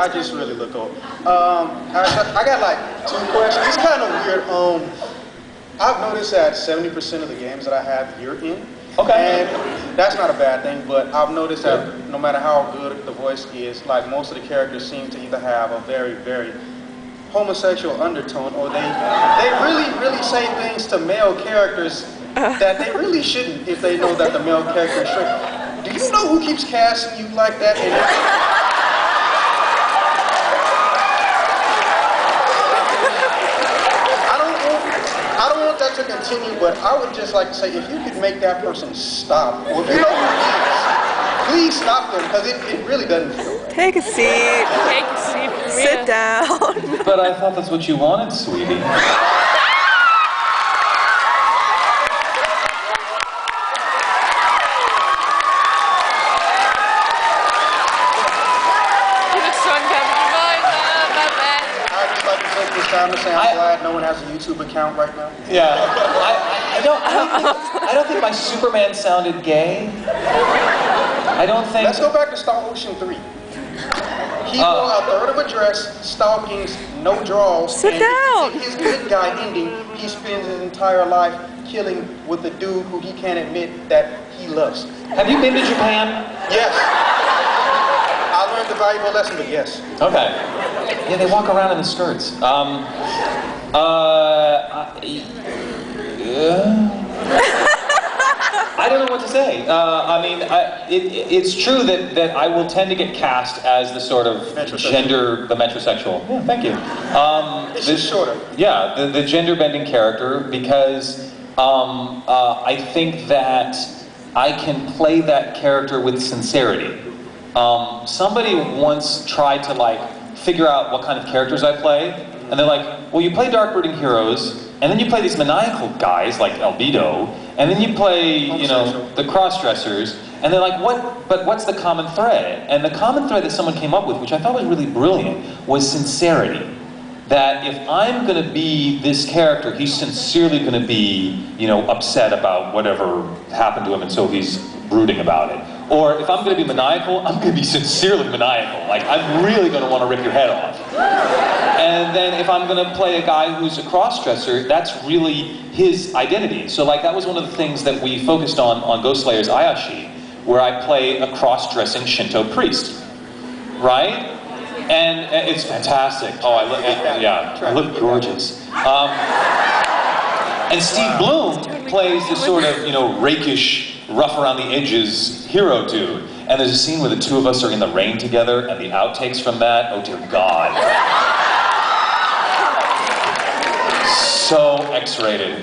I just really look old. I got like 2 questions. It's kind of weird. I've noticed that 70% of the games that I have, you're in. Okay. And that's not a bad thing, but I've noticed that no matter how good the voice is, like most of the characters seem to either have a very, very homosexual undertone, or they really say things to male characters that they really shouldn't if they know that the male character is straight. Do you know who keeps casting you like that? I don't want that to continue, but I would just like to say, if you could make that person stop, or if you know who it is, please stop them, because it really doesn't feel right. Take a seat. Take a seat. Sit down. But I thought that's what you wanted, sweetie. Time to say I'm glad no one has a YouTube account right now. Yeah, I don't think my Superman sounded gay. I don't think. Let's go back to Star Ocean 3. He wore a third of a dress, stockings, no drawers. Sit down. In his good guy ending, he spends his entire life killing with a dude who he can't admit that he loves. Have you been to Japan? Yes. I learned the valuable lesson, but yes. Okay. Yeah, they walk around in the skirts. I don't know what to say. I mean, it's true that I will tend to get cast as the sort of gender, the metrosexual. Yeah, thank you. It's just shorter. Yeah, the gender-bending character, because I think that I can play that character with sincerity. Somebody once tried to figure out what kind of characters I play, and they're like, well, you play dark brooding heroes, and then you play these maniacal guys like Albedo, and then you play, the cross-dressers, and they're like, what's the common thread? And the common thread that someone came up with, which I thought was really brilliant, was sincerity. That if I'm going to be this character, he's sincerely going to be, upset about whatever happened to him, and so he's brooding about it. Or if I'm going to be maniacal, I'm going to be sincerely maniacal. Like, I'm really going to want to rip your head off. And then if I'm going to play a guy who's a cross-dresser, that's really his identity. So that was one of the things that we focused on Ghost Slayer's Ayashi, where I play a cross-dressing Shinto priest, right? And it's fantastic. Oh, I look gorgeous. And Steve Bloom plays this sort of, rakish, rough around the edges hero dude. And there's a scene where the two of us are in the rain together, and the outtakes from that, oh dear God. So X-rated.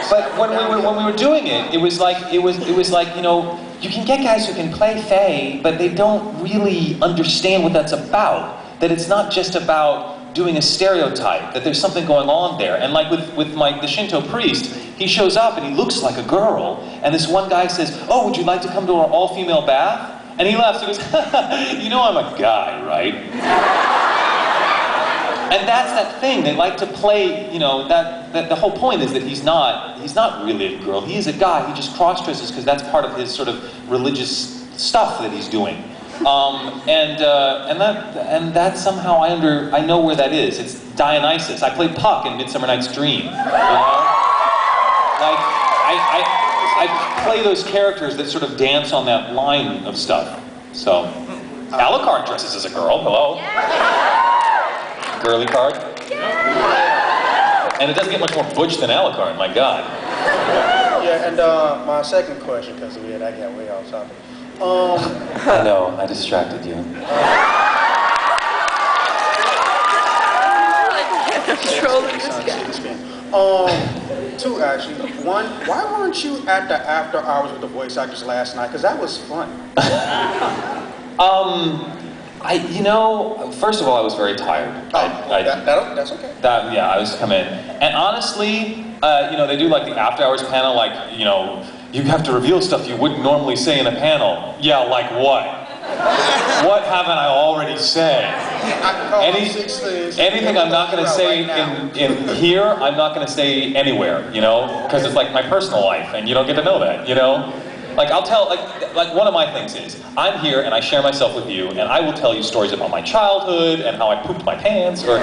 But when we were doing it, it was like, you can get guys who can play Faye, but they don't really understand what that's about. That it's not just about doing a stereotype, that there's something going on there. And with the Shinto priest, he shows up and he looks like a girl, and this one guy says, oh, would you like to come to our all-female bath? And he laughs, he goes, I'm a guy, right? And that's that thing, they like to play, that the whole point is that he's not really a girl, he is a guy, he just cross-dresses because that's part of his sort of religious stuff that he's doing. And that somehow I know where that is. It's Dionysus. I played Puck in Midsummer Night's Dream. I play those characters that sort of dance on that line of stuff. So, Alucard dresses as a girl. Hello. Girly card. And it doesn't get much more butch than Alucard. My God. Yeah, and my second question, because I got way off topic. I know, I distracted you. Two actually. One, why weren't you at the after hours with the voice actors last night? Because that was fun. First of all, I was very tired. That's okay. I was come in. And honestly, they do the after hours panel, you have to reveal stuff you wouldn't normally say in a panel. Yeah, like what? What haven't I already said? Anything I'm not going to say in here, I'm not going to say anywhere, because it's my personal life, and you don't get to know that, I'll tell, like one of my things is, I'm here and I share myself with you, and I will tell you stories about my childhood and how I pooped my pants, or,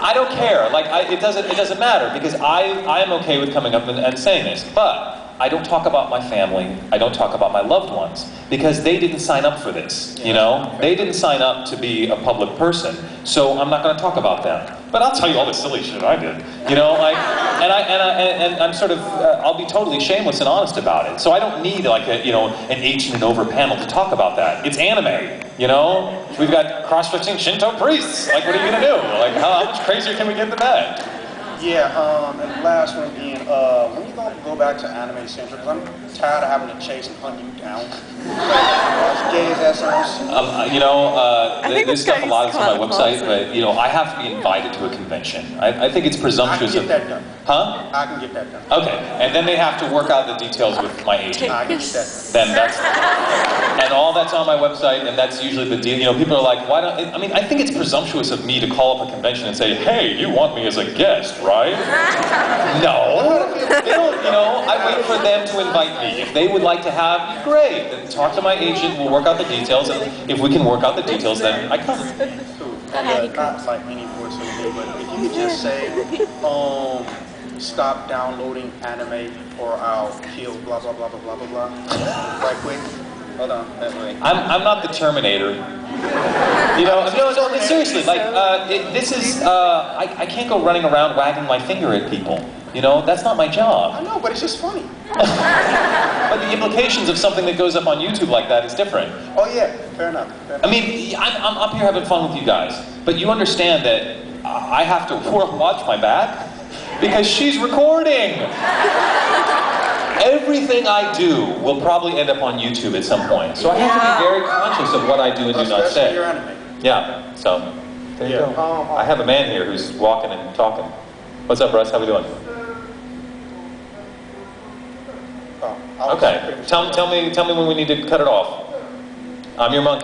I don't care. Like, it doesn't matter, because I am okay with coming up and saying this, but I don't talk about my family, I don't talk about my loved ones, because they didn't sign up for this, you know? They didn't sign up to be a public person, so I'm not gonna talk about them. But I'll tell you all the silly shit I did, you know? Like, and I'm sort of, I'll be totally shameless and honest about it. So I don't need like an 18 and over panel to talk about that. It's anime, you know? We've got cross-dressing Shinto priests. Like, what are you gonna do? Like, how much crazier can we get than that? Yeah, and the last one being, when you gonna go back to Anime Central? Because I'm tired of having to chase and hunt you down. As gay as that sounds. There's stuff a lot that's on my website, but, I have to be invited to a convention. I think it's presumptuous. I can get that done. Huh? I can get that done. Okay, and then they have to work out the details with my agent. I can get that done. Then and all that's on my website, and that's usually the deal. People are like, why don't, I think it's presumptuous of me to call up a convention and say, hey, you want me as a guest, right? No, they don't, I wait for them to invite me. If they would like to have me, great. Then talk to my agent, we'll work out the details, and if we can work out the details, then I come. Cool. Not like any voice of me, but if you could just say, stop downloading anime or I'll kill blah blah blah blah blah blah blah. Right quick. Hold on, that way. I'm not the Terminator. Seriously, like, this is, I can't go running around wagging my finger at people. That's not my job. I know, but it's just funny. But the implications of something that goes up on YouTube like that is different. Oh yeah, fair enough. I'm up here having fun with you guys, but you understand that I have to watch my back because she's recording. Everything I do will probably end up on YouTube at some point. So I have to be very conscious of what I do and do not say. Your anime. Yeah, so there you go. I have a man here who's walking and talking. What's up, Russ? How we doing? Okay. Tell me when we need to cut it off. I'm your monkey.